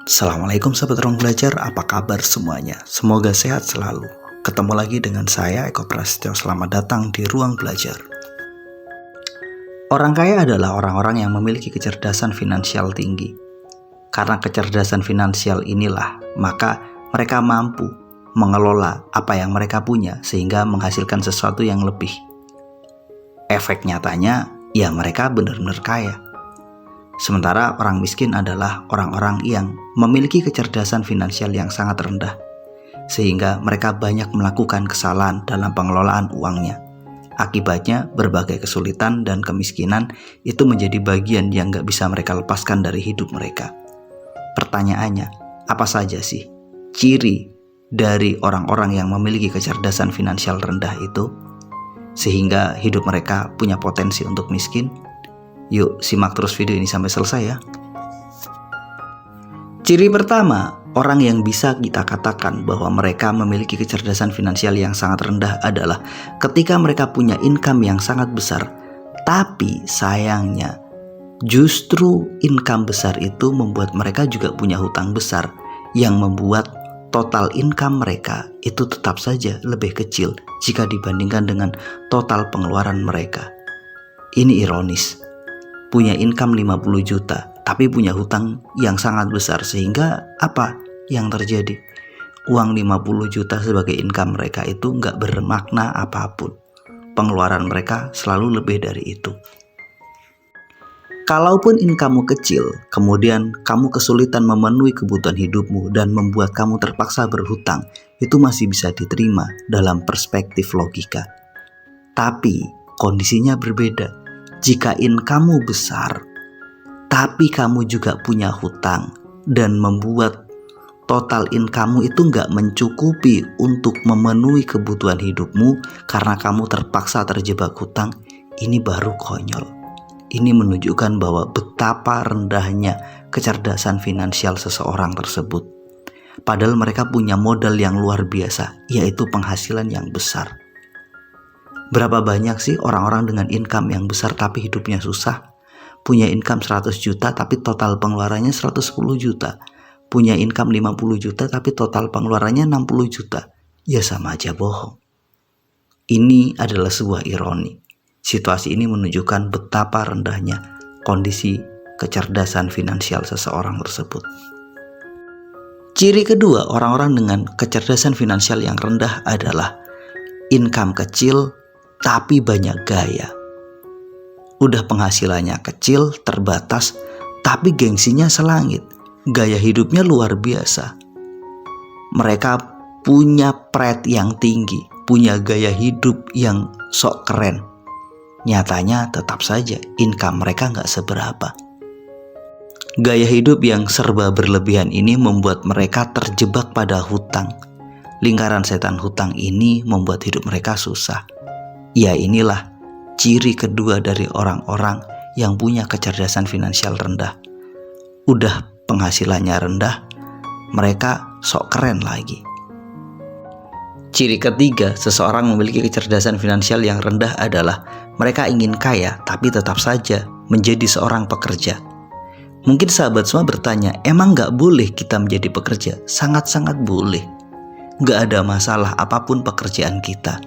Assalamualaikum sahabat ruang belajar, apa kabar semuanya? Semoga sehat selalu. Ketemu lagi dengan saya Eko Prasetyo, selamat datang di ruang belajar. Orang kaya adalah orang-orang yang memiliki kecerdasan finansial tinggi. Karena kecerdasan finansial inilah, maka mereka mampu mengelola apa yang mereka punya sehingga menghasilkan sesuatu yang lebih. Efek nyatanya, ya mereka benar-benar kaya. Sementara orang miskin adalah orang-orang yang memiliki kecerdasan finansial yang sangat rendah, sehingga mereka banyak melakukan kesalahan dalam pengelolaan uangnya. Akibatnya berbagai kesulitan dan kemiskinan itu menjadi bagian yang gak bisa mereka lepaskan dari hidup mereka. Pertanyaannya, apa saja sih ciri dari orang-orang yang memiliki kecerdasan finansial rendah itu, sehingga hidup mereka punya potensi untuk miskin? Yuk simak terus video ini sampai selesai ya. Ciri pertama, orang yang bisa kita katakan bahwa mereka memiliki kecerdasan finansial yang sangat rendah adalah ketika mereka punya income yang sangat besar, tapi sayangnya justru income besar itu membuat mereka juga punya hutang besar yang membuat total income mereka itu tetap saja lebih kecil jika dibandingkan dengan total pengeluaran mereka. Ini ironis. Punya income 50 juta tapi punya hutang yang sangat besar, sehingga apa yang terjadi? Uang 50 juta sebagai income mereka itu nggak bermakna apapun. Pengeluaran mereka selalu lebih dari itu. Kalaupun income-mu kecil, kemudian kamu kesulitan memenuhi kebutuhan hidupmu dan membuat kamu terpaksa berhutang, itu masih bisa diterima dalam perspektif logika. Tapi kondisinya berbeda. Jika income-mu besar, tapi kamu juga punya hutang dan membuat total income-mu itu nggak mencukupi untuk memenuhi kebutuhan hidupmu karena kamu terpaksa terjebak hutang, ini baru konyol. Ini menunjukkan bahwa betapa rendahnya kecerdasan finansial seseorang tersebut. Padahal mereka punya modal yang luar biasa, yaitu penghasilan yang besar. Berapa banyak sih orang-orang dengan income yang besar tapi hidupnya susah? Punya income 100 juta tapi total pengeluarannya 110 juta. Punya income 50 juta tapi total pengeluarannya 60 juta. Ya sama aja bohong. Ini adalah sebuah ironi. Situasi ini menunjukkan betapa rendahnya kondisi kecerdasan finansial seseorang tersebut. Ciri kedua orang-orang dengan kecerdasan finansial yang rendah adalah income kecil tapi banyak gaya. Udah penghasilannya kecil, terbatas, tapi gengsinya selangit. Gaya hidupnya luar biasa. Mereka punya pride yang tinggi, punya gaya hidup yang sok keren. Nyatanya tetap saja income mereka gak seberapa. Gaya hidup yang serba berlebihan ini membuat mereka terjebak pada hutang. Lingkaran setan hutang ini membuat hidup mereka susah. Ya inilah ciri kedua dari orang-orang yang punya kecerdasan finansial rendah. Udah penghasilannya rendah, mereka sok keren lagi. Ciri ketiga seseorang memiliki kecerdasan finansial yang rendah adalah mereka ingin kaya tapi tetap saja menjadi seorang pekerja. Mungkin sahabat semua bertanya, emang gak boleh kita menjadi pekerja? Sangat-sangat boleh. Gak ada masalah apapun pekerjaan kita.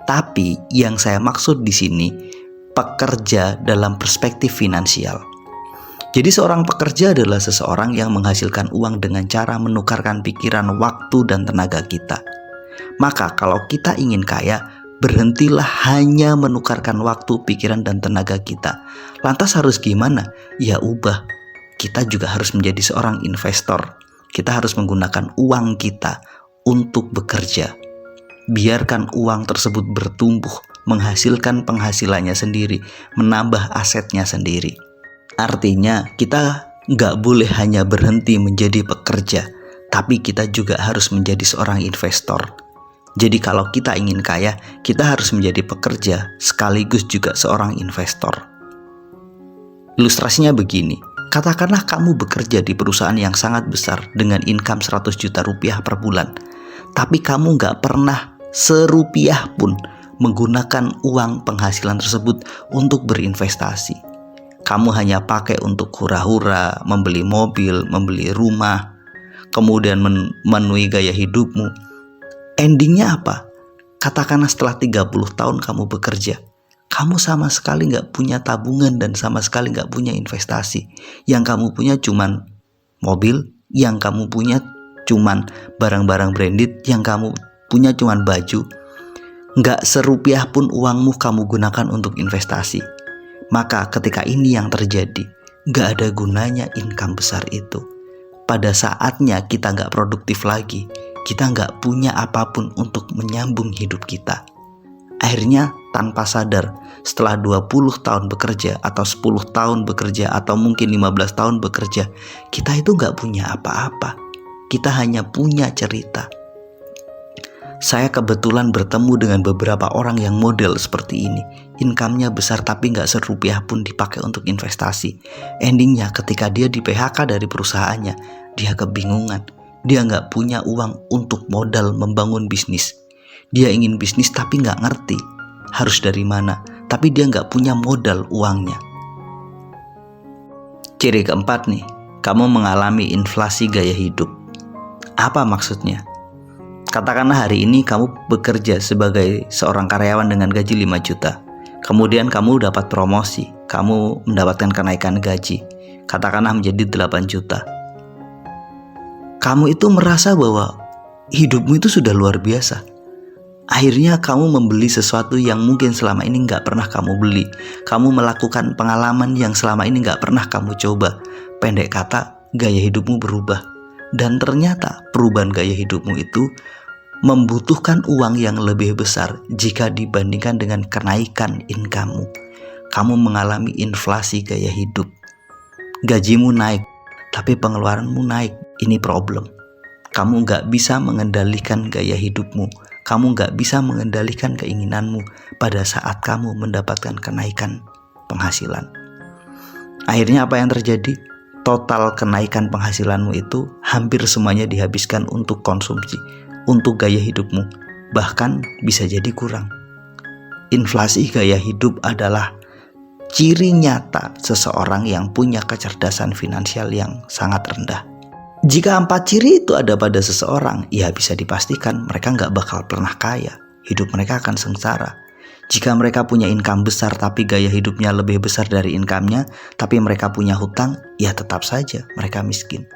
Tapi yang saya maksud di sini pekerja dalam perspektif finansial. Jadi seorang pekerja adalah seseorang yang menghasilkan uang dengan cara menukarkan pikiran, waktu, dan tenaga kita. Maka kalau kita ingin kaya, berhentilah hanya menukarkan waktu, pikiran, dan tenaga kita. Lantas harus gimana? Ya ubah. Kita juga harus menjadi seorang investor. Kita harus menggunakan uang kita untuk bekerja. Biarkan uang tersebut bertumbuh, menghasilkan penghasilannya sendiri, menambah asetnya sendiri. Artinya kita nggak boleh hanya berhenti menjadi pekerja, tapi kita juga harus menjadi seorang investor. Jadi kalau kita ingin kaya, kita harus menjadi pekerja sekaligus juga seorang investor. Ilustrasinya begini, katakanlah kamu bekerja di perusahaan yang sangat besar dengan income 100 juta rupiah per bulan, tapi kamu nggak pernah serupiah pun menggunakan uang penghasilan tersebut untuk berinvestasi. Kamu hanya pakai untuk hura-hura, membeli mobil, membeli rumah, kemudian memenuhi gaya hidupmu. Endingnya apa? Katakanlah setelah 30 tahun kamu bekerja, kamu sama sekali nggak punya tabungan dan sama sekali nggak punya investasi. Yang kamu punya cuman mobil, yang kamu punya cuman barang-barang branded, yang kamu punya cuman baju. Nggak serupiah pun uangmu kamu gunakan untuk investasi. Maka ketika ini yang terjadi, nggak ada gunanya income besar itu. Pada saatnya kita nggak produktif lagi, kita nggak punya apapun untuk menyambung hidup kita. Akhirnya tanpa sadar, setelah 20 tahun bekerja atau 10 tahun bekerja atau mungkin 15 tahun bekerja, kita itu nggak punya apa-apa. Kita hanya punya cerita. Saya kebetulan bertemu dengan beberapa orang yang model seperti ini. Income-nya besar tapi nggak serupiah pun dipakai untuk investasi. Endingnya ketika dia di PHK dari perusahaannya, dia kebingungan. Dia nggak punya uang untuk modal membangun bisnis. Dia ingin bisnis tapi nggak ngerti harus dari mana. Tapi dia nggak punya modal uangnya. Ciri keempat nih, kamu mengalami inflasi gaya hidup. Apa maksudnya? Katakanlah hari ini kamu bekerja sebagai seorang karyawan dengan gaji 5 juta. Kemudian kamu dapat promosi, kamu mendapatkan kenaikan gaji. Katakanlah menjadi 8 juta. Kamu itu merasa bahwa hidupmu itu sudah luar biasa. Akhirnya kamu membeli sesuatu yang mungkin selama ini nggak pernah kamu beli. Kamu melakukan pengalaman yang selama ini nggak pernah kamu coba. Pendek kata, gaya hidupmu berubah. Dan ternyata perubahan gaya hidupmu itu membutuhkan uang yang lebih besar jika dibandingkan dengan kenaikan income-mu. Kamu mengalami inflasi gaya hidup. Gajimu naik, tapi pengeluaranmu naik. Ini problem. Kamu nggak bisa mengendalikan gaya hidupmu. Kamu nggak bisa mengendalikan keinginanmu pada saat kamu mendapatkan kenaikan penghasilan. Akhirnya apa yang terjadi? Total kenaikan penghasilanmu itu hampir semuanya dihabiskan untuk konsumsi, untuk gaya hidupmu. Bahkan bisa jadi kurang. Inflasi gaya hidup adalah ciri nyata seseorang yang punya kecerdasan finansial yang sangat rendah. Jika 4 ciri itu ada pada seseorang, ya bisa dipastikan mereka nggak bakal pernah kaya. Hidup mereka akan sengsara. Jika mereka punya income besar tapi gaya hidupnya lebih besar dari income-nya, tapi mereka punya hutang, ya tetap saja mereka miskin.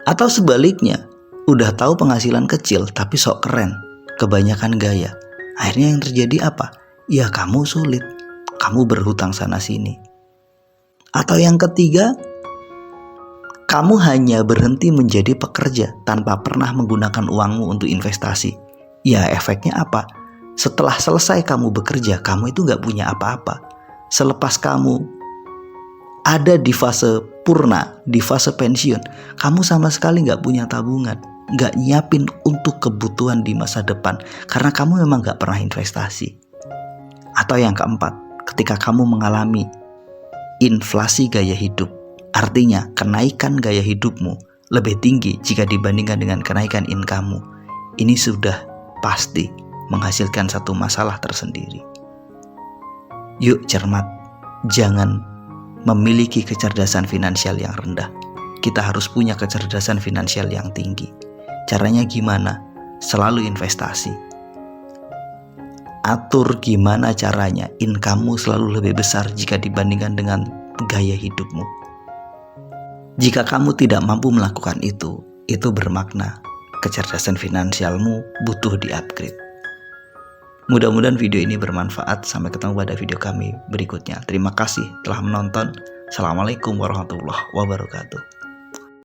Atau sebaliknya, udah tahu penghasilan kecil tapi sok keren, kebanyakan gaya. Akhirnya yang terjadi apa? Ya kamu sulit, kamu berhutang sana sini. Atau yang ketiga, kamu hanya berhenti menjadi pekerja tanpa pernah menggunakan uangmu untuk investasi. Ya efeknya apa? Setelah selesai kamu bekerja, kamu itu gak punya apa-apa. Selepas kamu ada di fase purna, di fase pensiun, kamu sama sekali gak punya tabungan, gak nyiapin untuk kebutuhan di masa depan, karena kamu memang gak pernah investasi. Atau yang keempat, ketika kamu mengalami inflasi gaya hidup, artinya kenaikan gaya hidupmu lebih tinggi jika dibandingkan dengan kenaikan income-mu. Ini sudah pasti menghasilkan satu masalah tersendiri. Yuk cermat, jangan memiliki kecerdasan finansial yang rendah. Kita harus punya kecerdasan finansial yang tinggi. Caranya gimana? Selalu investasi. Atur gimana caranya income-mu selalu lebih besar jika dibandingkan dengan gaya hidupmu. Jika kamu tidak mampu melakukan itu bermakna kecerdasan finansialmu butuh di-upgrade. Mudah-mudahan video ini bermanfaat. Sampai ketemu pada video kami berikutnya. Terima kasih telah menonton. Assalamualaikum warahmatullahi wabarakatuh.